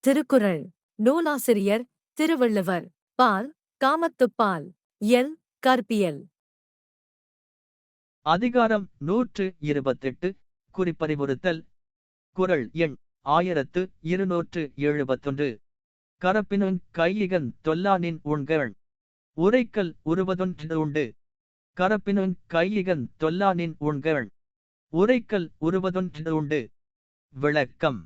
திருக்குறள். நூலாசிரியர் திருவள்ளுவர். பால் காமத்துப்பால். இயல் கற்பியல். அதிகாரம் 128. குறிப்பறிவுறுத்தல். குறள் எண் 1271. கரப்பினுங் கையிகன் தொல்லானின் உண்கண் உரைக்கல் உருவதொன்று உண்டு. கரப்பினுங் கையிகன் தொல்லானின் உண்கண் உரைக்கல் உருவதொன்று உண்டு. விளக்கம்.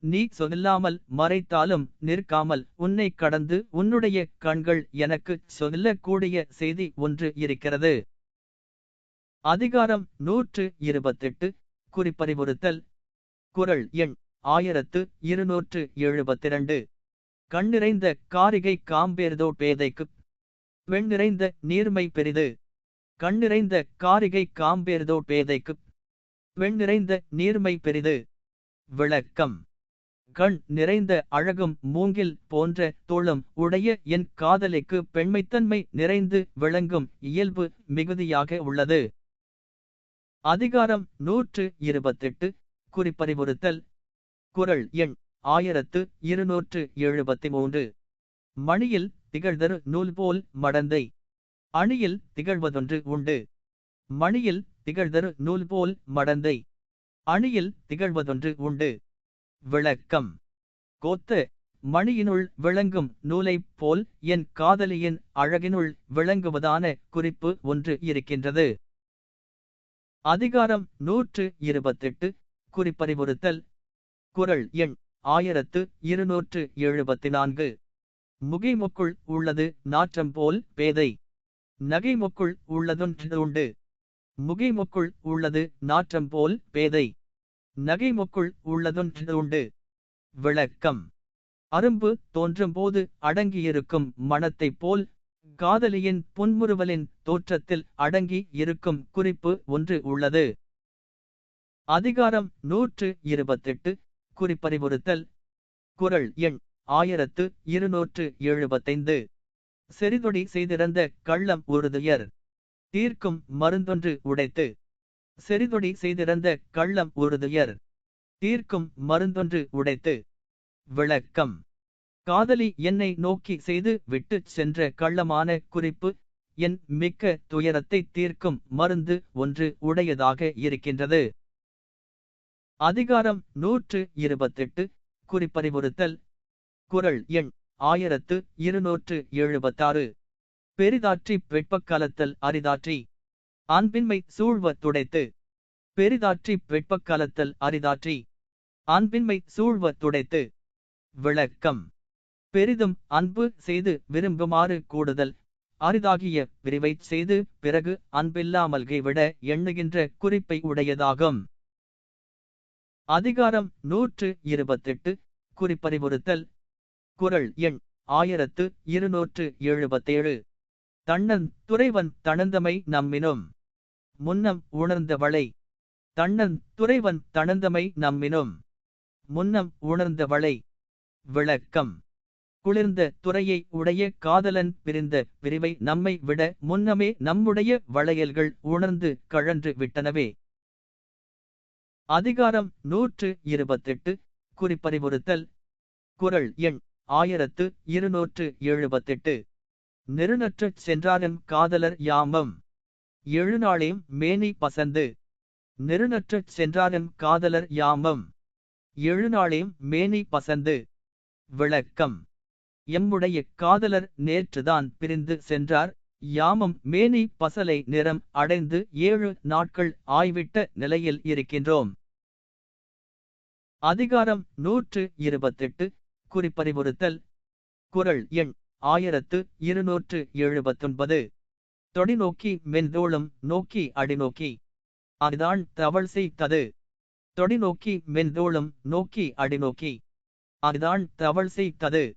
நீ சொல்லாமல் மறைத்தாலும் நிற்காமல் உன்னை கடந்து உன்னுடைய கண்கள் எனக்குச் சொல்லக்கூடிய செய்தி ஒன்று இருக்கிறது. அதிகாரம் 128. குறிப்பறிவுறுத்தல். குறள் எண் 1272. கண் நிறைந்த காரிகை காம்பேர்தோ பேதைக்குப் பெண் நிறைந்த நீர்மை பெரிது. கண் நிறைந்த காரிகை காம்பேர்தோ பேதைக்குப் பெண் நிறைந்த நீர்மை பெரிது. விளக்கம். கண் நிறைந்த அழகும் மூங்கில் போன்ற தோளும் உடைய என் காதலிக்கு பெண்மைத்தன்மை நிறைந்து விளங்கும் இயல்பு மிகுதியாக உள்ளது. அதிகாரம் 128. குறிப்பறிவுறுத்தல். குறள் எண் 1273. மணியில் திகழ்தரு நூல் போல் மடந்தை அணியில் திகழ்வதொன்று உண்டு. மணியில் திகழ்தரு நூல் போல் மடந்தை அணியில் திகழ்வதொன்று உண்டு. விளக்கம். கோத்த மணியினுள் விளங்கும் நூலைப் போல் என் காதலியின் அழகினுள் விளங்குவதான குறிப்பு ஒன்று இருக்கின்றது. அதிகாரம் 128. குறிப்பறிவுறுத்தல். குறள் எண் 1274. முகைமொக்குள் உள்ளது நாற்றம் போல் பேதை நகைமொக்குள் உள்ளதொன்று உண்டு. முகைமொக்குள் உள்ளது நாற்றம் போல் பேதை நகைமொக்குள் உள்ளதொன்று உண்டு. விளக்கம். அரும்பு தோன்றும்போது அடங்கியிருக்கும் மனத்தைப் போல் காதலியின் புன்முறுவலின் தோற்றத்தில் அடங்கி இருக்கும் குறிப்பு ஒன்று உள்ளது. அதிகாரம் 128. குறிப்பறிவுறுத்தல். குறள் எண் 1275. செறிதொடி செய்திறந்த கள்ளம் உறுதுயர் தீர்க்கும் மருந்தொன்று உடைத்து. செறிதொடி செய்திறந்த கள்ளம் உறுதுயர் தீர்க்கும் மருந்தொன்று உடைத்து. விளக்கம். காதலி என்னை நோக்கி செய்து விட்டுச் சென்ற கள்ளமான குறிப்பு என் மிக்க துயரத்தை தீர்க்கும் மருந்து ஒன்று உடையதாக இருக்கின்றது. அதிகாரம் 128. குறிப்பறிவுறுத்தல். குறள் எண் 1276. பெரிதாற்றி வெட்பக்கலத்தல் அரிதாற்றி அன்பின்மை சூழ்வ துடைத்து. பெரிதாற்றி வெட்பக்கலத்தல் அரிதாற்றி அன்பின்மை சூழ்வ துடைத்து. விளக்கம். பெரிதும் அன்பு செய்து விரும்புமாறு கூடுதல் அரிதாகிய பிரிவைச் செய்து பிறகு அன்பில்லாமல்கை விட எண்ணுகின்ற குறிப்பை உடையதாகும். அதிகாரம் 128. குறிப்பறிவுறுத்தல். குறள் எண் 1277. தன்னன் துறைவன் தணந்தமை நம்மினும் முன்னம் உணர்ந்தவளை தன்னன் துறைவன் தணந்தமை நம்மினும் முன்னம் உணர்ந்தவளை. விளக்கம். குளிர்ந்த துறையை உடைய காதலன் பிரிந்த பிரிவை நம்மை விட முன்னமே நம்முடைய வளையல்கள் உணர்ந்து கழன்று விட்டனவே. அதிகாரம் 128. குறிப்பறிவுறுத்தல். குறள் எண் 1278. நெருநற்றச் சென்றாரன் காதலர் யாமம் எழுநாளேம் மேனி பசந்து. நெருநற்றச் சென்றாரன் காதலர் யாமம் எழுநாளேம் மேனி பசந்து. விளக்கம். எம்முடைய காதலர் நேற்றுதான் பிரிந்து சென்றார். யாமம் மேனி பசலை நிறம் அடைந்து 7 நாட்கள் ஆய்விட்ட நிலையில் இருக்கின்றோம். அதிகாரம் 128. குறிப்பறிவுறுத்தல். குறள் எண் 1279. தொடிநோக்கி மென்தோளும் நோக்கி அடிநோக்கி அதுதான் தவள் செய்தது. தொடிநோக்கி மென்தோளும் நோக்கி அடிநோக்கி அதுதான் தவள் செய்தது.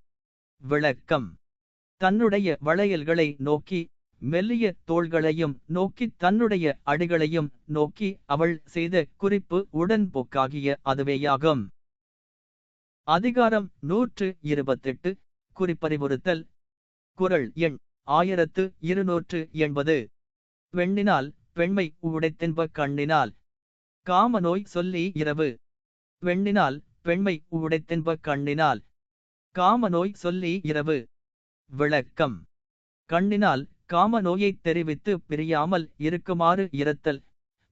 விளக்கம். தன்னுடைய வளையல்களை நோக்கி மெல்லிய தோள்களையும் நோக்கி தன்னுடைய அடிகளையும் நோக்கி அவள் செய்த குறிப்பு உடன்போக்காகிய அதுவேயாகும். அதிகாரம் 128. குறிப்பறிவுறுத்தல். குறள் எண் 1280. பெண்ணினால் பெண்மை உடைத்தென்ப கண்ணினால் காமநோய் சொல்லி இரவு. பெண்ணினால் பெண்மை உடைத்தென்ப கண்ணினால் காமநோய் சொல்லி இரவு. விளக்கம். கண்ணினால் காம நோயைத் தெரிவித்து பிரியாமல் இருக்குமாறு இரத்தல்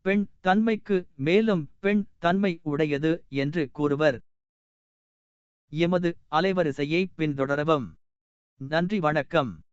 பெண் தன்மைக்கு மேலும் பெண் தன்மை உடையது என்று கூறுவர். எமது அலைவரிசையை பின்தொடரவும். நன்றி வணக்கம்.